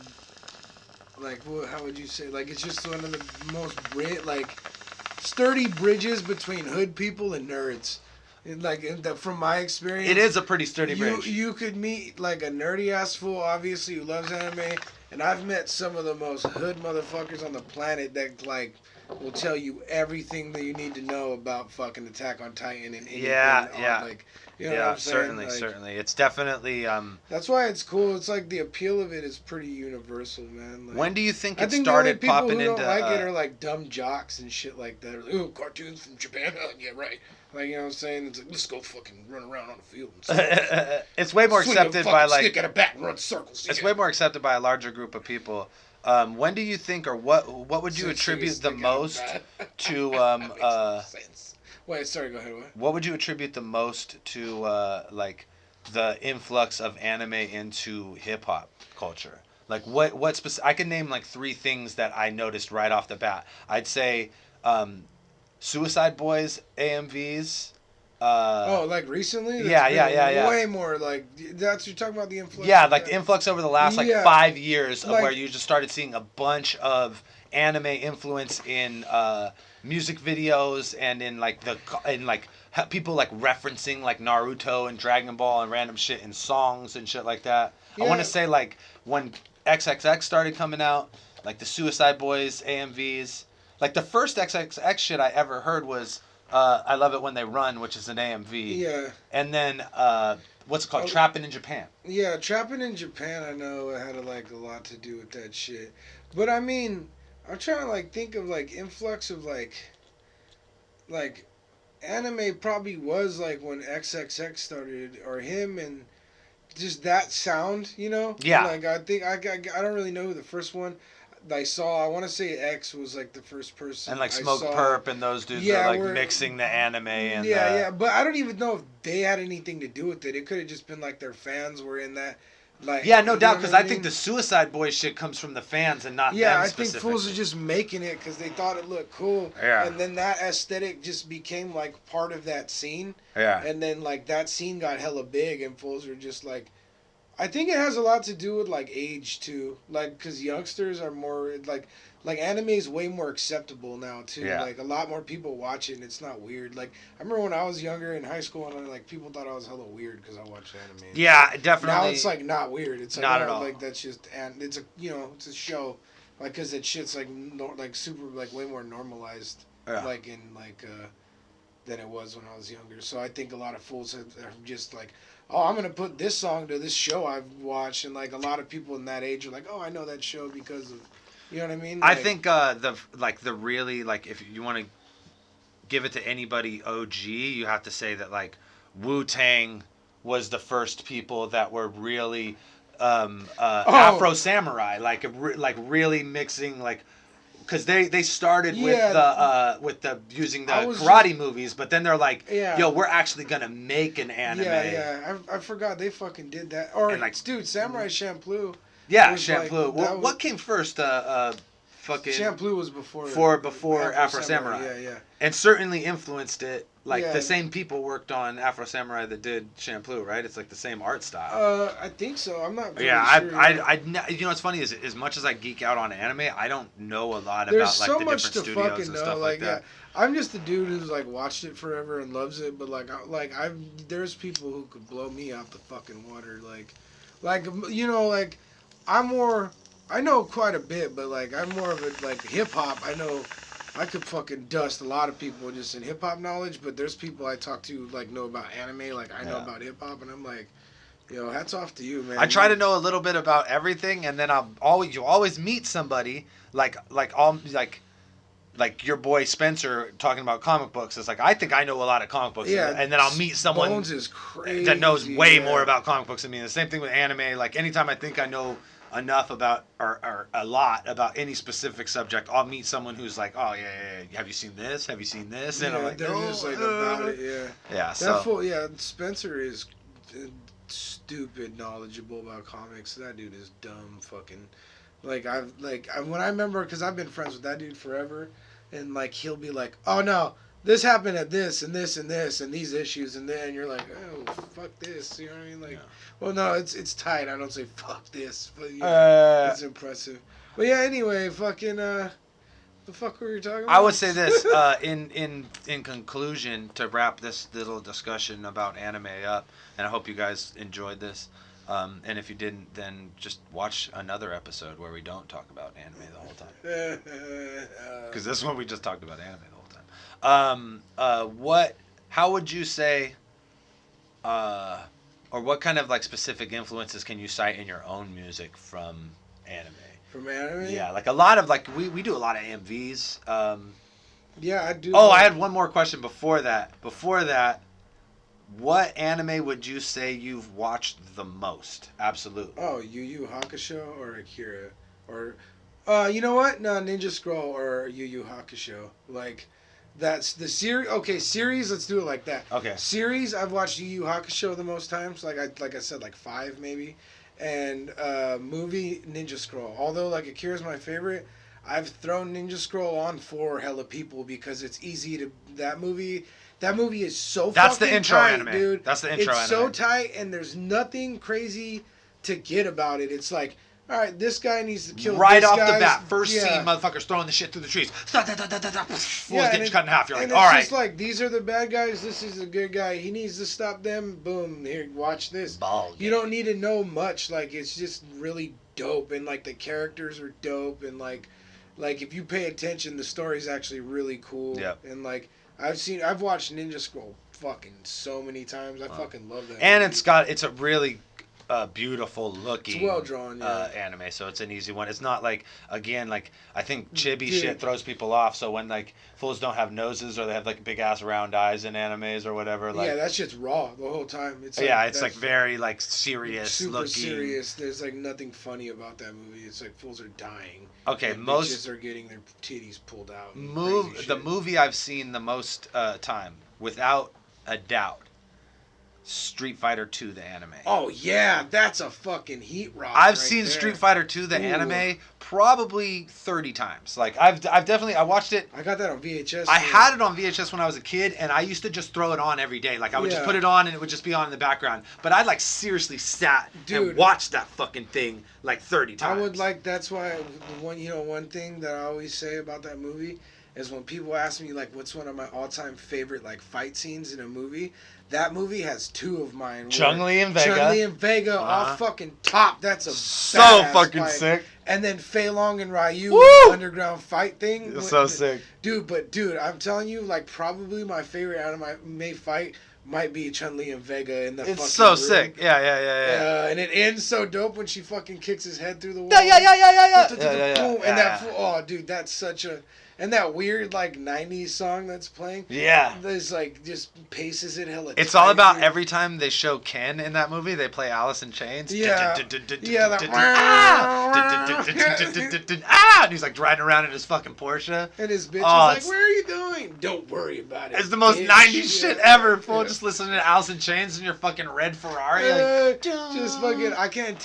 how would you say, like it's just one of the most sturdy bridges between hood people and nerds. From my experience, it is a pretty sturdy bridge. You could meet like a nerdy ass fool, obviously, who loves anime, and I've met some of the most hood motherfuckers on the planet that like will tell you everything that you need to know about fucking Attack on Titan and anything. Like, you know what I'm saying? Certainly. It's definitely. That's why it's cool. It's like the appeal of it is pretty universal, man. Like, when do you think it started started popping popping into? Don't like it are like dumb jocks and shit like that. Like, ooh, cartoons from Japan. Yeah, right. Like, you know what I'm saying? It's like, let's go fucking run around on the field. And it's way more accepted by like. Stick at a bat and run circles. It's way more accepted by a larger group of people. When do you think, or what would you attribute the most to? Wait, sorry. Go ahead. What would you attribute the most to like the influx of anime into hip hop culture? Like I can name like 3 things that I noticed right off the bat. I'd say Suicide Boys AMVs. Like recently? Yeah. Way more like that's you're talking about the influx. Yeah, like the influx over the last 5 years of where you just started seeing a bunch of anime influence in music videos and in people like referencing like Naruto and Dragon Ball and random shit in songs and shit like that. I want to say like when XXX started coming out, like the Suicide Boys AMVs. Like the first XXX shit I ever heard was I Love It When They Run, which is an AMV. Yeah. And then what's it called? Trappin' in Japan. Yeah, Trappin' in Japan, I know it had a lot to do with that shit. But I mean, I'm trying to like think of like influx of like anime probably was like when XXX started, or him, and just that sound, Yeah. Like I think I don't really know who the first one I saw. I want to say X was like the first person. And like Smoke Perp and those dudes are like mixing the anime and yeah. But I don't even know if they had anything to do with it. It could have just been like their fans were in that. Like, yeah, no doubt, because I think the Suicide Boys shit comes from the fans and not them I specifically. think fools are just making it because they thought it looked cool. Yeah. And then that aesthetic just became like part of that scene. Yeah. And then like that scene got hella big and fools are just like, I think it has a lot to do with like age too, like because youngsters are more like anime is way more acceptable now too. Yeah. Like a lot more people watch it and it's not weird. Like I remember when I was younger in high school and like people thought I was hella weird because I watched anime. Yeah, definitely. Now it's like not weird. It's like not at all. Like that's just and it's a it's a show, like because that shit's like like super like way more normalized. Yeah. Like in like than it was when I was younger. So I think a lot of fools are just like, oh, I'm gonna put this song to this show I've watched, and like a lot of people in that age are like, oh, I know that show because of, you know what I mean? I think the really like if you want to give it to anybody OG, you have to say that like Wu-Tang was the first people that were really Afro Samurai, like really mixing like. Because they started with the using the karate movies, but then they're like, yo, we're actually gonna make an anime. Yeah. I forgot they fucking did that. Or and like, dude, Samurai Champloo. Yeah, Champloo. Like, what came first? Fucking Champloo was before Afro Samurai. Yeah. And certainly influenced it. Like the same people worked on Afro Samurai that did Champloo, right? It's like the same art style. I think so. I'm not. Really sure. I you know what's funny is as much as I geek out on anime, I don't know a lot There's about like so the much different to studios fucking and know. stuff like that. Yeah, I'm just the dude who's like watched it forever and loves it, but there's people who could blow me out the fucking water. Like you know, like I know quite a bit, but like I'm more of a like hip hop. I know. I could fucking dust a lot of people just in hip hop knowledge, but there's people I talk to like know about anime, like I know about hip hop, and I'm like, yo, hats off to you, man. I try to know a little bit about everything, and then you always meet somebody like your boy Spencer talking about comic books. It's like I think I know a lot of comic books, and then I'll meet someone Bones is crazy, that knows way more about comic books than me. The same thing with anime. Like anytime I think I know enough about or a lot about any specific subject, I'll meet someone who's like, oh yeah, have you seen this, and I'm like, they're just like about it. Spencer is stupid knowledgeable about comics. That dude is dumb fucking when I remember, because I've been friends with that dude forever, and like he'll be like, oh no, this happened at this and this and this and these issues, and then you're like, oh fuck this, you know what I mean? Like, well no, it's tight. I don't say fuck this, but it's impressive. But yeah, anyway, fucking the fuck were you talking about? I would say this in conclusion to wrap this little discussion about anime up, and I hope you guys enjoyed this. And if you didn't, then just watch another episode where we don't talk about anime the whole time. Because this one we just talked about anime the whole time. How would you say, or what kind of like specific influences can you cite in your own music from anime? From anime? Yeah, like a lot of like we do a lot of AMVs. Yeah, I do. Oh, I had one more question before that. What anime would you say you've watched the most? Absolutely. Oh, Yu Yu Hakusho or Akira, or you know what? No, Ninja Scroll or Yu Yu Hakusho. Like, that's the series. Okay, series. Let's do it like that. Okay. Series. I've watched Yu Yu Hakusho the most times. Like I said, like 5 maybe. And movie Ninja Scroll. Although like Akira's my favorite, I've thrown Ninja Scroll on for hella people because it's easy to that movie. That movie is so That's fucking the intro tight, anime. Dude. That's the intro it's anime. so tight, and there's nothing crazy to get about it. It's like, all right, this guy needs to kill right this off guy's, the bat. First scene, motherfuckers throwing the shit through the trees. Fools getting cut in half. You're like, and all it's right. just like, these are the bad guys. This is the good guy. He needs to stop them. Boom. Here, watch this. You don't need to know much. Like, it's just really dope, and like the characters are dope, and like if you pay attention, the story's actually really cool. Yeah. And like I've watched Ninja Scroll fucking so many times. I fucking love that. And movie. it's a really beautiful looking. It's well drawn, anime, so it's an easy one. It's not like, again, like I think chibi shit throws people off. So when like fools don't have noses or they have like big ass round eyes in animes or whatever, like that shit's raw the whole time. It's it's like very like serious super looking. Serious. There's like nothing funny about that movie. It's like fools are dying. Okay, like, most bitches are getting their titties pulled out. The movie I've seen the most time, without a doubt, Street Fighter 2 the anime. Oh yeah, that's a fucking heat rock. I've seen Street Fighter 2 the anime probably 30 times. Like I watched it. I got that on VHS. I had it on VHS when I was a kid, and I used to just throw it on every day. Like I would just put it on, and it would just be on in the background. But I like seriously sat and watched that fucking thing like 30 times. I would like. That's why one thing that I always say about that movie is when people ask me like what's one of my all-time favorite like fight scenes in a movie. That movie has two of mine. Chun-Li and Vega. Chun-Li and Vega off fucking top. That's a so fucking fight. sick. And then Fei Long and Ryu underground fight thing. It's so sick. Dude, I'm telling you, like probably my favorite anime fight might be Chun-Li and Vega in the fucking It's so room. sick. Yeah. And it ends so dope when she fucking kicks his head through the wall. Yeah. And that, dude, that's such a... And that weird, like, 90s song that's playing. Yeah. There's, like, just paces it hella It's all about every time they show Ken in that movie, they play Alice in Chains. Yeah. And he's, like, riding around in his fucking Porsche. And his bitch is like, where are you going? Don't worry about it. It's the most 90s shit ever, fool. Just listening to Alice in Chains in your fucking red Ferrari. Just fucking, I can't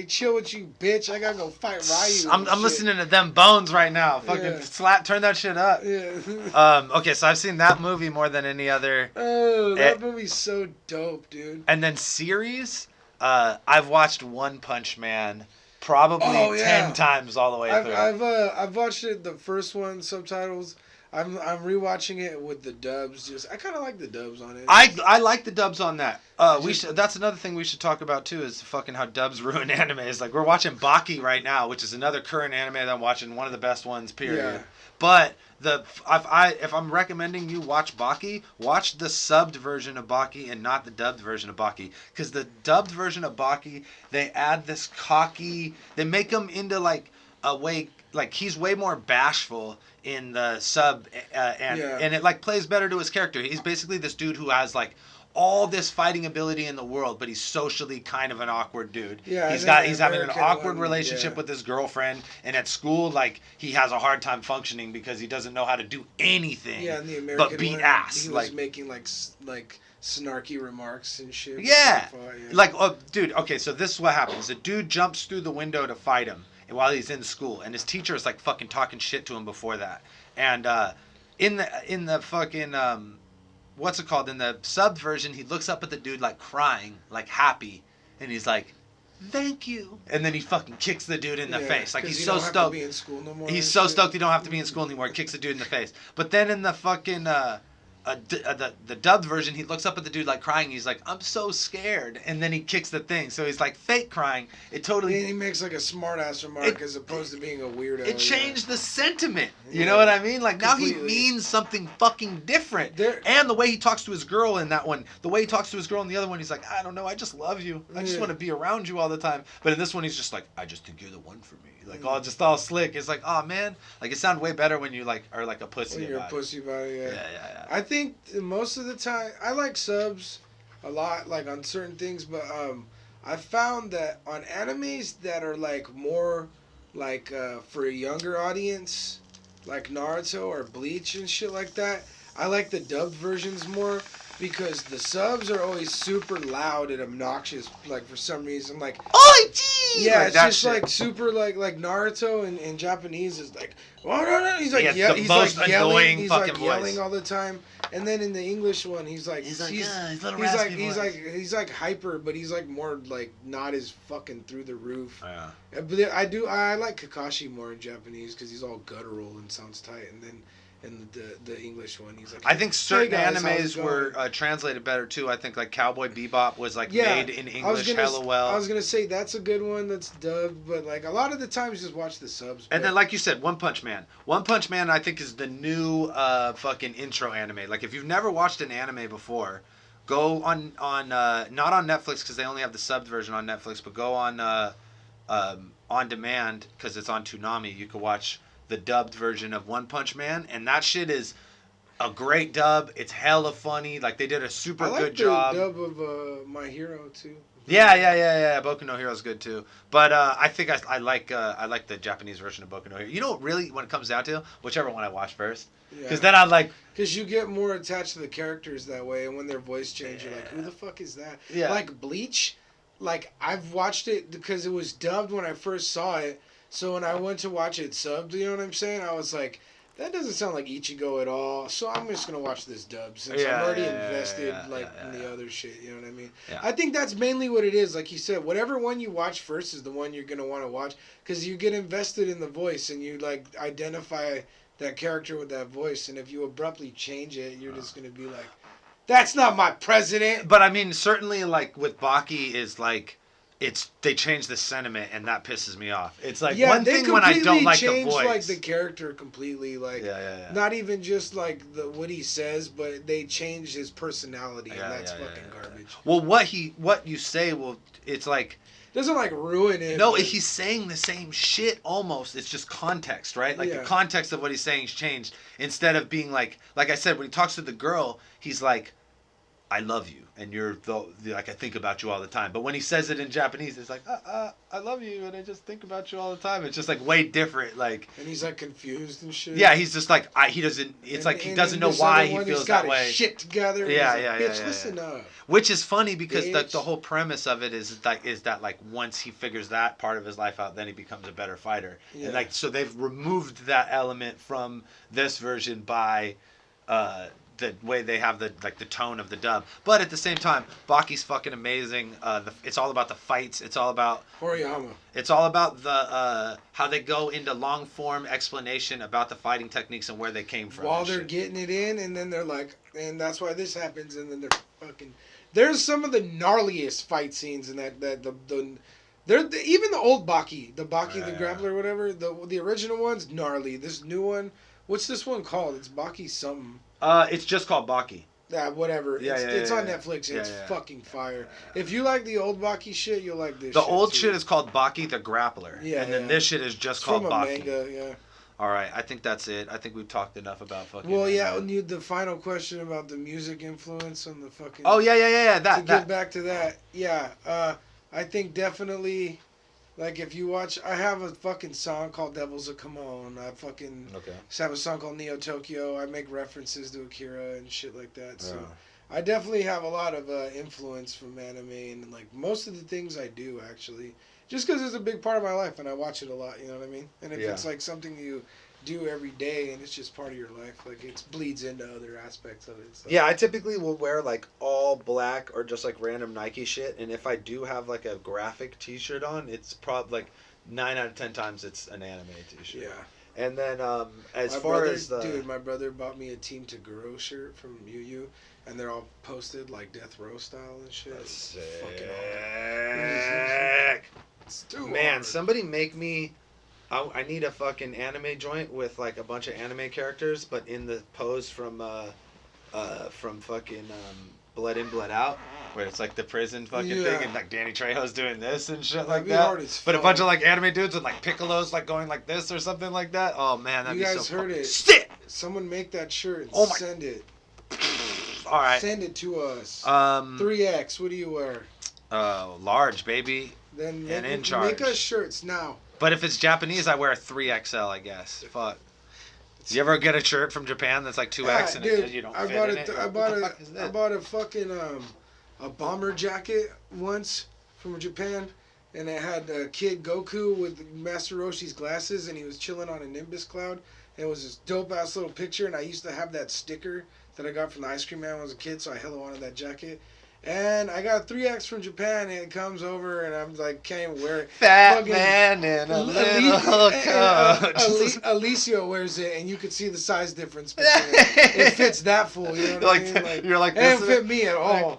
chill with you, bitch. I gotta go fight Ryu. I'm listening to Them Bones right now. Fucking turn that shit up. Yeah. Okay, so I've seen that movie more than any other. Oh, that movie's so dope, dude. And then series, I've watched One Punch Man probably 10 times all the way through. I've watched it, the first one, subtitles. I'm rewatching it with the dubs. I kind of like the dubs on it. I like the dubs on that. That's another thing we should talk about too, is fucking how dubs ruin anime. It's like we're watching Baki right now, which is another current anime that I'm watching, one of the best ones, period. Yeah. But if I'm recommending you watch Baki, watch the subbed version of Baki and not the dubbed version of Baki, because the dubbed version of Baki, they add this cocky, they make him into like a way, like he's way more bashful in the sub, and it like plays better to his character. He's basically this dude who has like all this fighting ability in the world, but he's socially kind of an awkward dude. Yeah, he's having an awkward relationship with his girlfriend, and at school, like he has a hard time functioning because he doesn't know how to do anything. Yeah, in the American but beat ass. He was making like snarky remarks and shit. Yeah, like dude. Okay, so this is what happens. The dude jumps through the window to fight him while he's in school, and his teacher is like fucking talking shit to him before that. And in the fucking what's it called? In the subbed version, he looks up at the dude like crying, like happy, and he's like, "Thank you." And then he fucking kicks the dude in the face. Like he's so stoked. He's so stoked he don't have to be in school anymore. He kicks the dude in the face. But then in the fucking the dubbed version, he looks up at the dude like crying. He's like, "I'm so scared," and then he kicks the thing. So he's like fake crying. It totally. And he makes like a smart ass remark as opposed to being a weirdo. It changed the sentiment. You know what I mean? Like completely. Now he means something fucking different. And the way he talks to his girl in that one, the way he talks to his girl in the other one, he's like, "I don't know, I just love you. I just want to be around you all the time." But in this one, he's just like, "I just think you're the one for me." Like all slick. It's like, oh man, like it sounds way better when you like are like a pussy. When you're a pussy about it, yeah. I think most of the time I like subs a lot, like on certain things, but I found that on animes that are like more like for a younger audience, like Naruto or Bleach and shit like that, I like the dubbed versions more. Because the subs are always super loud and obnoxious, like for some reason, like "Oi, gee!" Yeah, like it's just shit. Like super like Naruto in Japanese is like, "Oh no!" He's like, he's like yelling, he's like yelling all the time. And then in the English one, he's like hyper, but he's like more like not as fucking through the roof. Yeah. But I like Kakashi more in Japanese because he's all guttural and sounds tight, and then. And the English one, he's like. I think certain animes were translated better too. I think like Cowboy Bebop was like made in English hella well. I was gonna say that's a good one that's dubbed, but like a lot of the times just watch the subs. And then like you said, One Punch Man. One Punch Man I think is the new fucking intro anime. Like if you've never watched an anime before, go on not on Netflix because they only have the subbed version on Netflix, but go on demand because it's on Toonami. You could watch the dubbed version of One Punch Man, and that shit is a great dub. It's hella funny. Like they did a super good job. I like the dub of My Hero too. Yeah. Boku no Hero is good too. But I think I like the Japanese version of Boku no Hero. You know, really, when it comes down to whichever one I watch first, because then I like. Because you get more attached to the characters that way, and when their voice change, you're like, who the fuck is that? Yeah. Like Bleach, like I've watched it because it was dubbed when I first saw it. So when I went to watch it subbed, you know what I'm saying? I was like, that doesn't sound like Ichigo at all. So I'm just going to watch this dub since I'm already invested in the other shit. You know what I mean? Yeah. I think that's mainly what it is. Like you said, whatever one you watch first is the one you're going to want to watch because you get invested in the voice and you like identify that character with that voice, and if you abruptly change it, you're just gonna be like, that's not my president. But I mean, certainly, like with Baki, is like they changed the sentiment, and that pisses me off. It's like one thing when I don't like the voice. Like the character completely, like not even just like what he says, but they changed his personality, and that's fucking garbage. Well, what you say, it's like. Doesn't like ruin it. No, he's saying the same shit almost. It's just context, right? Like the context of what he's saying has changed. Instead of being like I said, when he talks to the girl, he's like, I love you, and you're like I think about you all the time. But when he says it in Japanese, it's like I love you, and I just think about you all the time. It's just like way different, like. And he's like confused and shit. Yeah, he's just like he doesn't. It's like he doesn't know why he feels that way. Shit together. Yeah. Listen up. Which is funny because the whole premise of it is that like once he figures that part of his life out, then he becomes a better fighter. Yeah. And like so they've removed that element from this version by. The way they have the tone of the dub, but at the same time, Baki's fucking amazing. It's all about the fights. It's all about Horiyama. It's all about the how they go into long form explanation about the fighting techniques and where they came from. While they're getting it in, and then they're like, and that's why this happens, and then they're fucking. There's some of the gnarliest fight scenes in that even the old Baki, the Grappler or whatever, the original one's gnarly. This new one, what's this one called? It's Baki something. It's just called Baki. Yeah, whatever. It's on Netflix. It's fucking fire. If you like the old Baki shit, you'll like this. The old shit is called Baki the Grappler. Yeah, and then this shit is just called from Baki. A manga, yeah. All right, I think that's it. I think we've talked enough about fucking. Well, yeah, the final question about the music influence on the fucking. Oh yeah. Get back to that, yeah. I think definitely. Like, if you watch... I have a fucking song called Devils of Kamon. I fucking... Okay. have a song called Neo Tokyo. I make references to Akira and shit like that. So, I definitely have a lot of influence from anime and, like, most of the things I do, actually. Just because it's a big part of my life and I watch it a lot, you know what I mean? And if it's, like, something you do every day and it's just part of your life, like, it bleeds into other aspects of it. So. Yeah, I typically will wear like all black or just like random Nike shit, and if I do have like a graphic t-shirt on, it's probably like 9 out of 10 times it's an anime t-shirt. Yeah. And then my brother bought me a Team Taguro shirt from Yu Yu, and they're all posted like Death Row style and shit. That's sick. Fucking It's too hard. Somebody make me... I need a fucking anime joint with like a bunch of anime characters, but in the pose from fucking Blood In, Blood Out, where it's like the prison fucking thing, and like Danny Trejo's doing this and shit like that. But a bunch of like anime dudes with like Piccolos like going like this or something like that. Oh man, that'd be so. You guys heard it? Sick. Someone make that shirt and send it. All right. Send it to us. 3X. What do you wear? Large, baby. Then in charge. Make us shirts now. But if it's Japanese, I wear a 3XL, I guess. Fuck. You ever get a shirt from Japan that's like 2X and dude, you don't fit in it? I bought a fucking a bomber jacket once from Japan, and it had Kid Goku with Master Roshi's glasses, and he was chilling on a Nimbus cloud. And it was this dope ass little picture, and I used to have that sticker that I got from the ice cream man when I was a kid, so I hella wanted that jacket. And I got a 3X from Japan, and it comes over, and I'm like, can't even wear it. Fat man in a little coat. Alicia wears it, and you could see the size difference between it. It fits that full, you know what I mean? Like, you're like, it didn't fit me at all.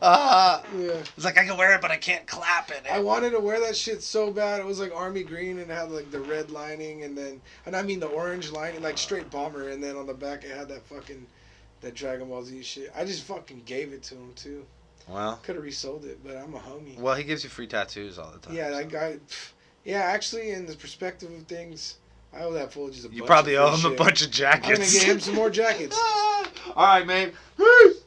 It's like, I can wear it, but I can't clap in it. I wanted to wear that shit so bad. It was like army green, and it had like the red lining, and I mean the orange lining, like straight bomber, and then on the back it had that Dragon Ball Z shit. I just fucking gave it to him, too. Well, could have resold it, but I'm a homie. Well, he gives you free tattoos all the time. Yeah, actually, in the perspective of things, I owe that fool just a bunch of You probably owe him shit. a bunch of jackets. I'm gonna get him some more jackets. All right, man. Peace.